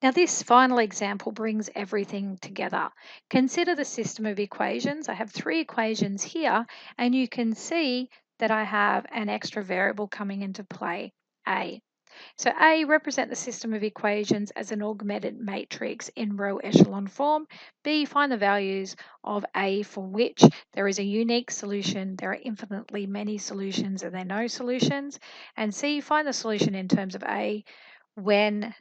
Now, this final example brings everything together. Consider the system of equations. I have three equations here, and you can see that I have an extra variable coming into play, A. So A, represent the system of equations as an augmented matrix in row echelon form. B, find the values of A for which there is a unique solution, there are infinitely many solutions, and there are no solutions. And C, find the solution in terms of A when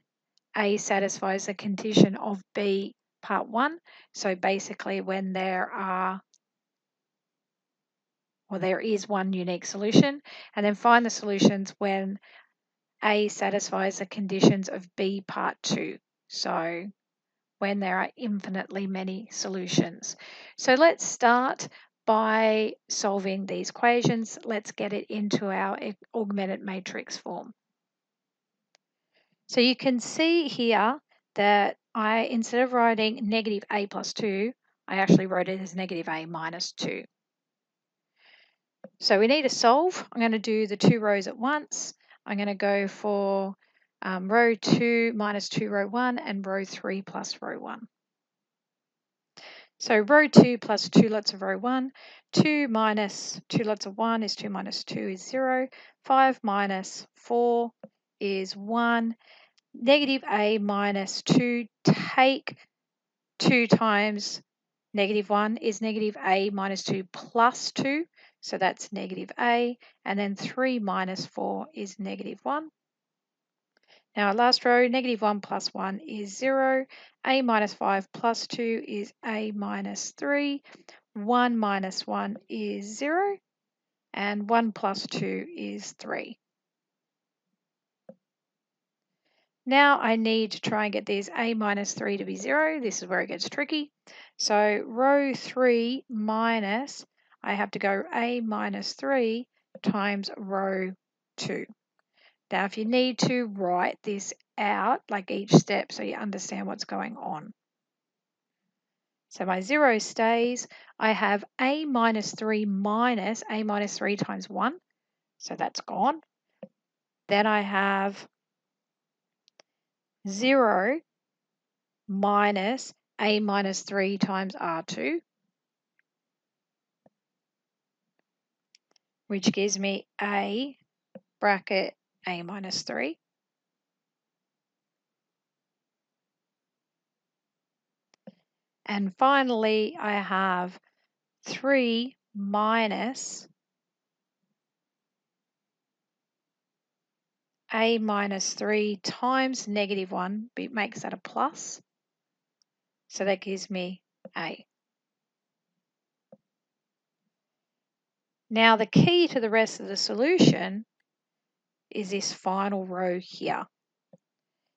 A satisfies the condition of B part 1. So basically when there is one unique solution, and then find the solutions when A satisfies the conditions of B part 2. So when there are infinitely many solutions. So let's start by solving these equations. Let's get it into our augmented matrix form. So you can see here that instead of writing negative A plus 2, I actually wrote it as negative A minus 2. So we need to solve. I'm going to do the two rows at once. I'm going to go for row 2 minus 2 row 1 and row 3 plus row 1. So row 2 plus 2 lots of row 1, 2 minus 2 lots of 1 is 2 minus 2 is 0, 5 minus 4 is 1, negative A minus 2, take 2 times negative 1 is negative A minus 2 plus 2, so that's negative A, and then 3 minus 4 is negative 1. Now, last row, negative 1 plus 1 is 0. A minus 5 plus 2 is A minus 3. 1 minus 1 is 0. And 1 plus 2 is 3. Now I need to try and get this A minus 3 to be 0. This is where it gets tricky. So row 3 minus, I have to go A minus 3 times row 2. Now, if you need to write this out, like each step, so you understand what's going on. So my 0 stays. I have A minus 3 minus A minus 3 times 1. So that's gone. Then I have 0 minus A minus 3 times R2, which gives me A bracket A minus 3. And finally, I have 3 minus A minus 3 times negative 1, it makes that a plus. So that gives me A. Now the key to the rest of the solution is this final row here.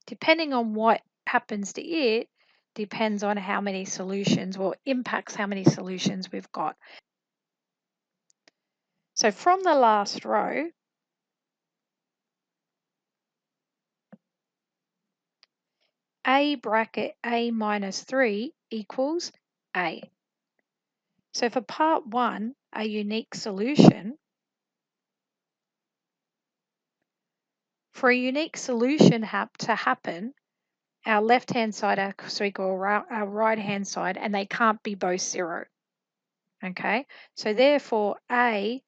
Depending on what happens to it, depends on how many solutions, or impacts how many solutions we've got. So from the last row, A bracket A minus 3 equals A. So for part 1, a unique solution, for a unique solution to happen, our left-hand side has to equal our right-hand side, and they can't be both 0. Okay, so therefore A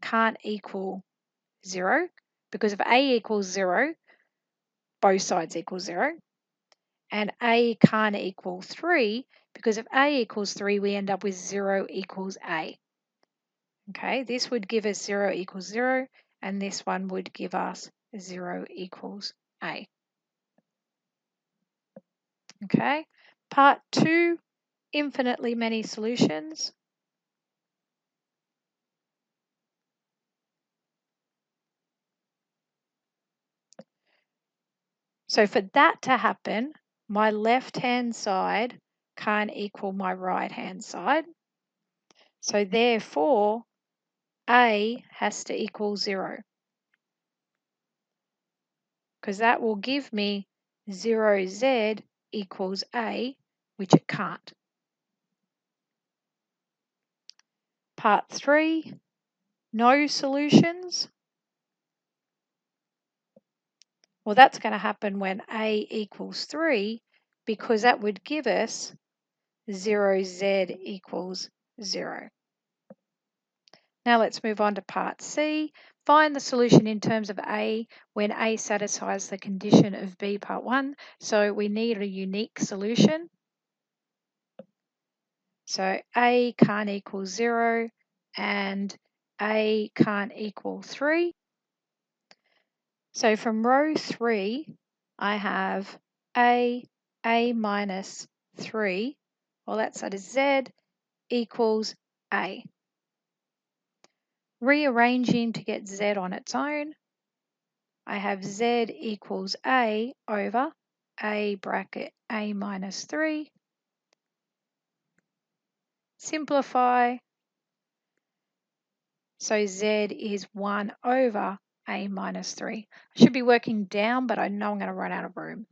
can't equal 0, because if A equals 0, both sides equal 0. And A can't equal 3, because if A equals 3, we end up with 0 equals A. Okay, this would give us 0 equals 0, and this one would give us 0 equals A. Okay, part 2, infinitely many solutions. So for that to happen, my left-hand side can't equal my right-hand side. So therefore, A has to equal 0, because that will give me 0z equals A, which it can't. Part 3, no solutions. Well, that's going to happen when A equals 3 because that would give us 0z equals 0. Now let's move on to part C. Find the solution in terms of A when A satisfies the condition of B part 1. So we need a unique solution. So A can't equal 0 and A can't equal 3. So from row 3, I have A minus 3. Well, that's at Z equals A. Rearranging to get Z on its own, I have Z equals A over A bracket A minus 3. Simplify. So Z is 1 over A minus 3. I should be working down, but I know I'm going to run out of room.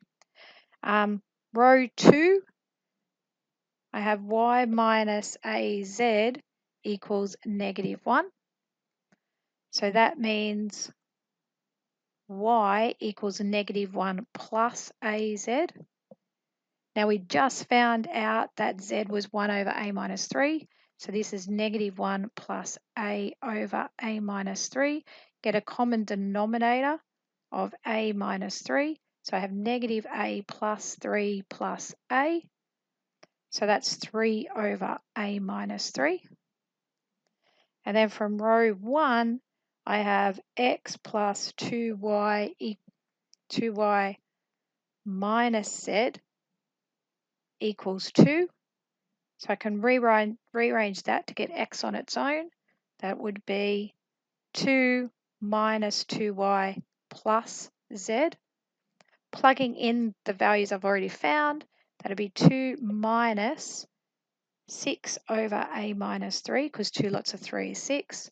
Row 2, I have Y minus AZ equals negative 1. So that means Y equals negative 1 plus AZ. Now we just found out that Z was 1 over A minus 3. So this is negative 1 plus A over A minus 3. Get a common denominator of A minus 3. So I have negative A plus 3 plus A. So that's 3 over A minus 3. And then from row 1, I have X plus 2Y minus Z equals 2. So I can rearrange that to get X on its own. That would be 2 minus 2Y plus Z. Plugging in the values I've already found, that'll be 2 minus 6 over A minus 3, because 2 lots of 3 is 6,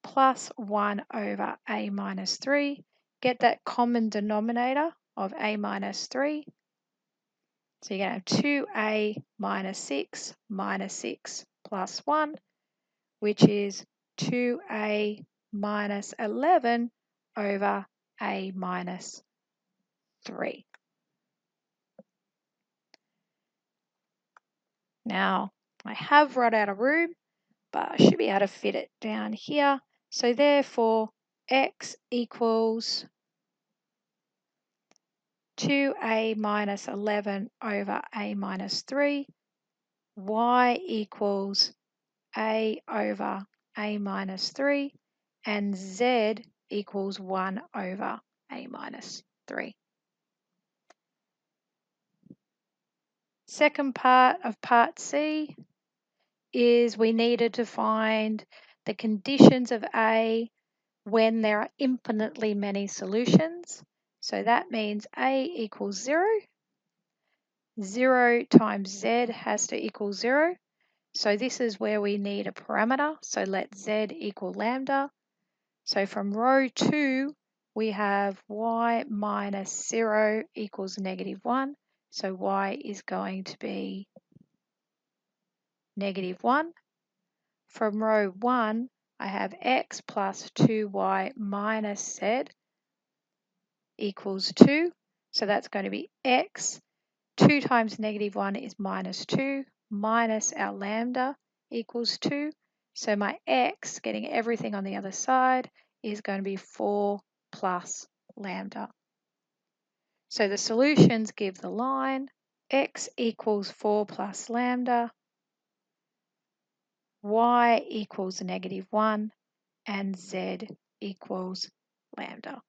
plus 1 over A minus 3. Get that common denominator of A minus 3. So you're going to have 2A minus 6 plus 1, which is 2A minus 11 over A minus 3. Now, I have run out of room, but I should be able to fit it down here. So therefore, X equals 2A minus 11 over A minus 3. Y equals A over A minus 3. And Z equals 1 over A minus 3. Second part of part C is we needed to find the conditions of A when there are infinitely many solutions. So that means A equals 0. 0 times Z has to equal 0. So this is where we need a parameter. So let Z equal lambda. So from row 2, we have Y minus 0 equals negative 1. So Y is going to be negative 1. From row 1, I have X plus 2Y minus Z equals 2. So that's going to be X. 2 times negative 1 is minus 2, minus our lambda equals 2. So my X, getting everything on the other side, is going to be 4 plus lambda. So the solutions give the line X equals 4 plus lambda, Y equals negative 1, and Z equals lambda.